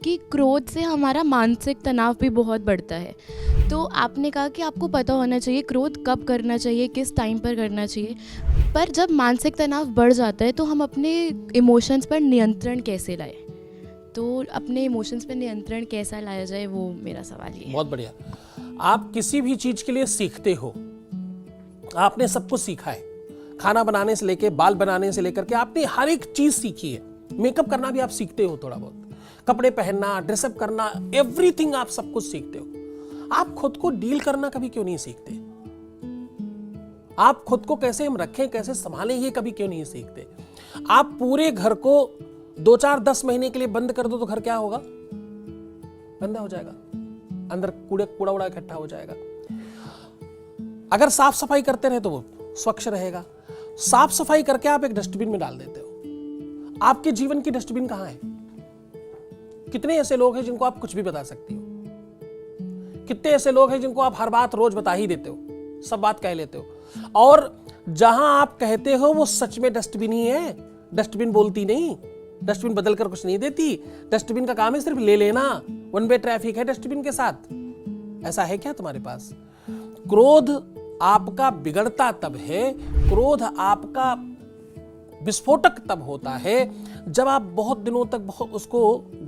कि क्रोध से हमारा मानसिक तनाव भी बहुत बढ़ता है। तो आपने कहा कि आपको पता होना चाहिए क्रोध कब करना चाहिए, किस टाइम पर करना चाहिए। पर जब मानसिक तनाव बढ़ जाता है तो हम अपने इमोशंस पर नियंत्रण कैसे लाएं? तो अपने इमोशंस पर नियंत्रण कैसा लाया जाए, वो मेरा सवाल ये है। बहुत बढ़िया। आप किसी भी चीज के लिए सीखते हो, आपने सब कुछ सीखा है, खाना बनाने से लेके बाल बनाने से लेकर के आपने हर एक चीज सीखी है। मेकअप करना भी आप सीखते हो, थोड़ा बहुत कपड़े पहनना, ड्रेसअप करना, एवरीथिंग आप सब कुछ सीखते हो। आप खुद को डील करना कभी क्यों नहीं सीखते? आप खुद को कैसे हम रखें, कैसे संभालें, ये कभी क्यों नहीं सीखते? आप पूरे घर को 2-4-10 महीने के लिए बंद कर दो तो घर क्या होगा? गंदा हो जाएगा, अंदर कूड़ा उड़ा इकट्ठा हो जाएगा। अगर साफ सफाई करते रहे तो वो स्वच्छ रहेगा। साफ सफाई करके आप एक डस्टबिन में डाल देते हो। आपके जीवन की डस्टबिन कहां है? कितने ऐसे लोग हैं जिनको आप कुछ भी बता सकती हो? कितने ऐसे लोग हैं जिनको आप हर बात रोज बता ही देते हो, सब बात कह लेते हो, और जहां आप कहते हो वो सच में डस्टबिन ही है। डस्टबिन बोलती नहीं, डस्टबिन बदल कर कुछ नहीं देती। डस्टबिन का काम है सिर्फ ले लेना। वन वे ट्रैफिक है डस्टबिन के साथ। ऐसा है क्या तुम्हारे पास? क्रोध आपका बिगड़ता तब है, क्रोध आपका विस्फोटक तब होता है जब आप बहुत दिनों तक बहुत उसको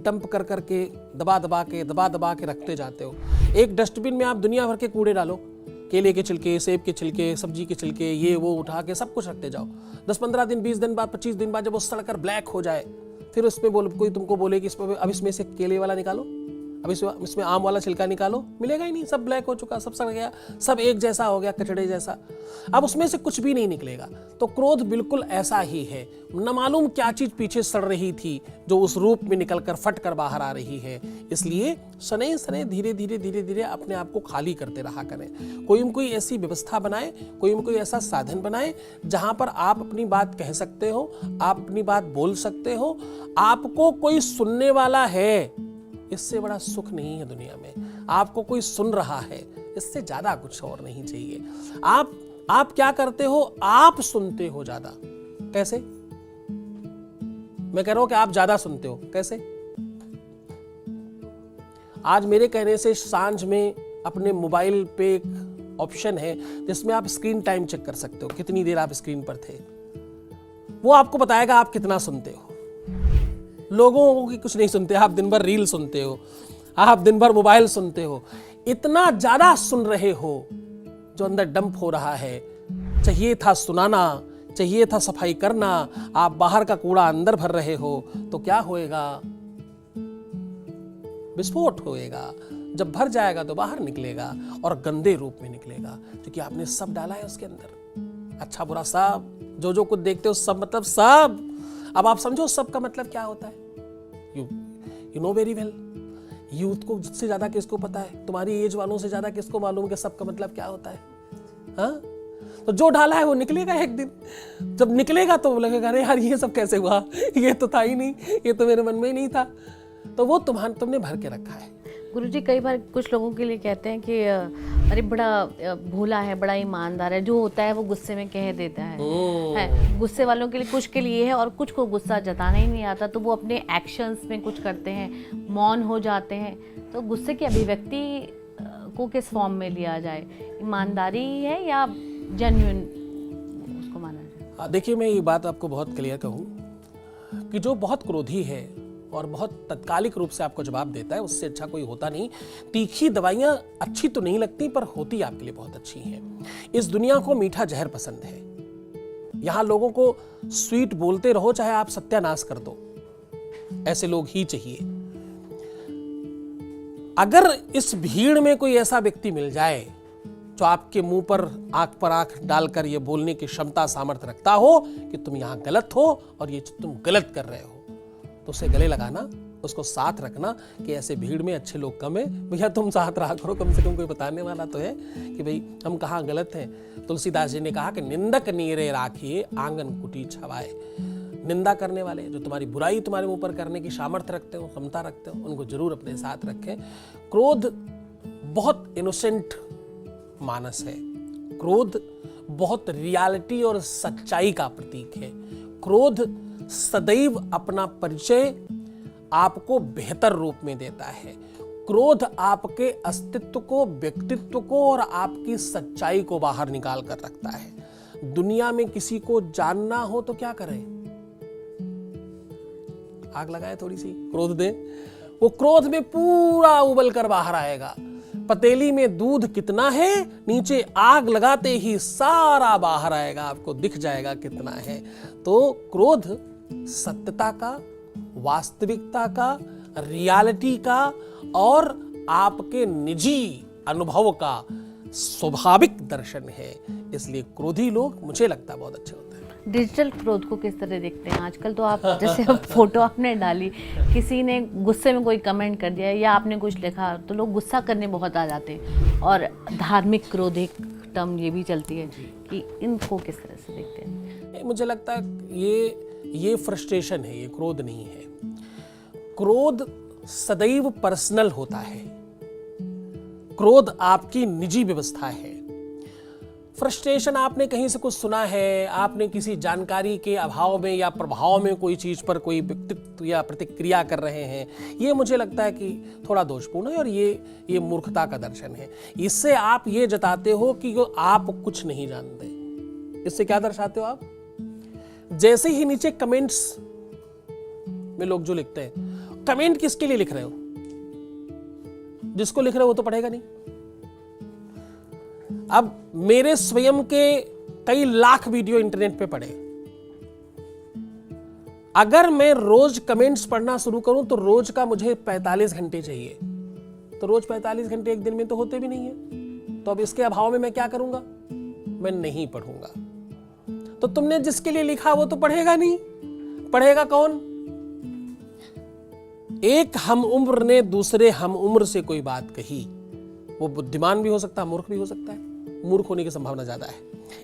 डंप कर करके दबा दबा के रखते जाते हो। एक डस्टबिन में आप दुनिया भर के कूड़े डालो, केले के छिलके, सेब के छिलके, सब्जी के छिलके, ये वो उठा के सब कुछ रखते जाओ। 10-15 दिन, 20 दिन बाद, 25 दिन बाद जब वो सड़कर ब्लैक हो जाए, फिर उसमें कोई तुमको बोले कि अब इसमें से केले वाला निकालो, अब इसमें आम वाला छिलका निकालो, मिलेगा ही नहीं, सब ब्लैक हो चुका, सब सड़ गया, सब एक जैसा हो गया, कचड़े जैसा। अब उसमें से कुछ भी नहीं निकलेगा। तो क्रोध बिल्कुल ऐसा ही है। न मालूम क्या चीज पीछे सड़ रही थी जो उस रूप में निकलकर फट कर बाहर आ रही है। इसलिए शनै शनै धीरे धीरे अपने आप को खाली करते रहा करें। कोई ऐसी व्यवस्था बनाए, कोई ऐसा साधन बनाए जहां पर आप अपनी बात कह सकते हो, आप अपनी बात बोल सकते हो, आपको कोई सुनने वाला है। इससे बड़ा सुख नहीं है दुनिया में। आपको कोई सुन रहा है, इससे ज्यादा कुछ और नहीं चाहिए। आप क्या करते हो? आप सुनते हो ज्यादा। कैसे? मैं कह रहा हूं कि आप ज्यादा सुनते हो। कैसे? आज मेरे कहने से सांझ में अपने मोबाइल पे एक ऑप्शन है जिसमें आप स्क्रीन टाइम चेक कर सकते हो, कितनी देर आप स्क्रीन पर थे। वो आपको बताएगा आप कितना सुनते हो। लोगों की कुछ नहीं सुनते, आप दिन भर रील सुनते हो, आप दिन भर मोबाइल सुनते हो। इतना ज्यादा सुन रहे हो जो अंदर डंप हो रहा है। चाहिए था सुनाना, चाहिए था सफाई करना, आप बाहर का कूड़ा अंदर भर रहे हो। तो क्या होएगा? विस्फोट होएगा। जब भर जाएगा तो बाहर निकलेगा और गंदे रूप में निकलेगा, क्योंकि आपने सब डाला है उसके अंदर, अच्छा बुरा सब, जो कुछ देखते हो सब, मतलब सब। अब आप समझो सब का मतलब क्या होता है। You know very well. Youth को से ज्यादा किसको पता है? तुम्हारी एज वालों से ज्यादा किसको मालूम कि सबका मतलब क्या होता है? हाँ? तो जो डाला है वो निकलेगा एक दिन। जब निकलेगा तो लगेगा अरे यार ये सब कैसे हुआ, ये तो था ही नहीं, ये तो मेरे मन में ही नहीं था। तो वो तुमने भर के रखा है। गुरुजी कई बार कुछ लोगों के लिए कहते हैं कि अरे बड़ा भोला है, बड़ा ईमानदार है, जो होता है वो गुस्से में कह देता है। गुस्से वालों के लिए कुछ के लिए है और कुछ को गुस्सा जताना ही नहीं आता, तो वो अपने एक्शंस में कुछ करते हैं, मौन हो जाते हैं। तो गुस्से की अभिव्यक्ति को किस फॉर्म में लिया जाए? ईमानदारी है या जेन्युइन उसको माना जाए? देखिए, मैं ये बात आपको बहुत क्लियर कहूँ कि जो बहुत क्रोधी है और बहुत तत्कालिक रूप से आपको जवाब देता है, उससे अच्छा कोई होता नहीं। तीखी दवाइयां अच्छी तो नहीं लगती, पर होती आपके लिए बहुत अच्छी हैं। इस दुनिया को मीठा जहर पसंद है। यहां लोगों को स्वीट बोलते रहो, चाहे आप सत्यानाश कर दो, ऐसे लोग ही चाहिए। अगर इस भीड़ में कोई ऐसा व्यक्ति मिल जाए जो आपके मुंह पर आंख डालकर यह बोलने की क्षमता, सामर्थ्य रखता हो कि तुम यहां गलत हो और ये तुम गलत कर रहे हो, तो उसे गले लगाना, उसको साथ रखना कि ऐसे भीड़ में अच्छे लोग कम है, भैया तुम साथ रहा करो, कम से कम कोई बताने वाला तो है कि भाई हम कहाँ गलत हैं। तुलसीदास जी ने कहा कि निंदक नीरे राखिए आंगन कुटी छवाए। निंदा करने वाले, जो तुम्हारी बुराई तुम्हारे मुंह पर करने की सामर्थ्य रखते हो, क्षमता रखते हो, उनको जरूर अपने साथ रखें। क्रोध बहुत इनोसेंट मानस है। क्रोध बहुत रियलिटी और सच्चाई का प्रतीक है। क्रोध सदैव अपना परिचय आपको बेहतर रूप में देता है। क्रोध आपके अस्तित्व को, व्यक्तित्व को और आपकी सच्चाई को बाहर निकाल कर रखता है। दुनिया में किसी को जानना हो तो क्या करें? आग लगाए, थोड़ी सी क्रोध दे, वो क्रोध में पूरा उबल कर बाहर आएगा। पतीली में दूध कितना है, नीचे आग लगाते ही सारा बाहर आएगा, आपको दिख जाएगा कितना है। तो क्रोध सत्यता का, वास्तविकता का, रियलिटी का और आपके निजी अनुभव का स्वाभाविक दर्शन है। इसलिए क्रोधी लोग मुझे लगता है बहुत अच्छे होते हैं। डिजिटल क्रोध को किस तरह देखते हैं आजकल? तो आप जैसे अब फोटो आपने डाली, किसी ने गुस्से में कोई कमेंट कर दिया या आपने कुछ लिखा तो लोग गुस्सा करने बहुत आ जाते हैं। और धार्मिक क्रोध एक टर्म ये भी चलती है कि इनको किस तरह से देखते हैं? मुझे लगता है ये फ्रस्ट्रेशन है, ये क्रोध नहीं है। क्रोध सदैव पर्सनल होता है। क्रोध आपकी निजी व्यवस्था है। फ्रस्ट्रेशन आपने कहीं से कुछ सुना है, आपने किसी जानकारी के अभाव में या प्रभाव में कोई चीज पर कोई व्यक्तित्व या प्रतिक्रिया कर रहे हैं, ये मुझे लगता है कि थोड़ा दोषपूर्ण है और ये मूर्खता का दर्शन है। इससे आप ये जताते हो कि आप कुछ नहीं जानते। इससे क्या दर्शाते हो आप? जैसे ही नीचे कमेंट्स में लोग जो लिखते हैं, कमेंट किसके लिए लिख रहे हो? जिसको लिख रहे हो वो तो पढ़ेगा नहीं। अब मेरे स्वयं के कई लाख वीडियो इंटरनेट पे पड़े। अगर मैं रोज कमेंट्स पढ़ना शुरू करूं तो रोज का मुझे 45 घंटे चाहिए। तो रोज 45 घंटे एक दिन में तो होते भी नहीं है। तो अब इसके अभाव में मैं क्या करूंगा? मैं नहीं पढ़ूंगा। तो तुमने जिसके लिए लिखा वो तो पढ़ेगा नहीं। पढ़ेगा कौन? एक हम उम्र ने दूसरे हम उम्र से कोई बात कही, वो बुद्धिमान भी हो सकता है, मूर्ख भी हो सकता है। मूर्ख होने की संभावना ज्यादा है।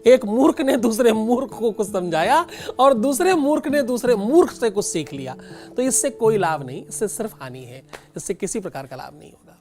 एक मूर्ख ने दूसरे मूर्ख को कुछ समझाया और दूसरे मूर्ख ने दूसरे मूर्ख से कुछ सीख लिया। तो इससे कोई लाभ नहीं, इससे सिर्फ हानि है। इससे किसी प्रकार का लाभ नहीं होगा।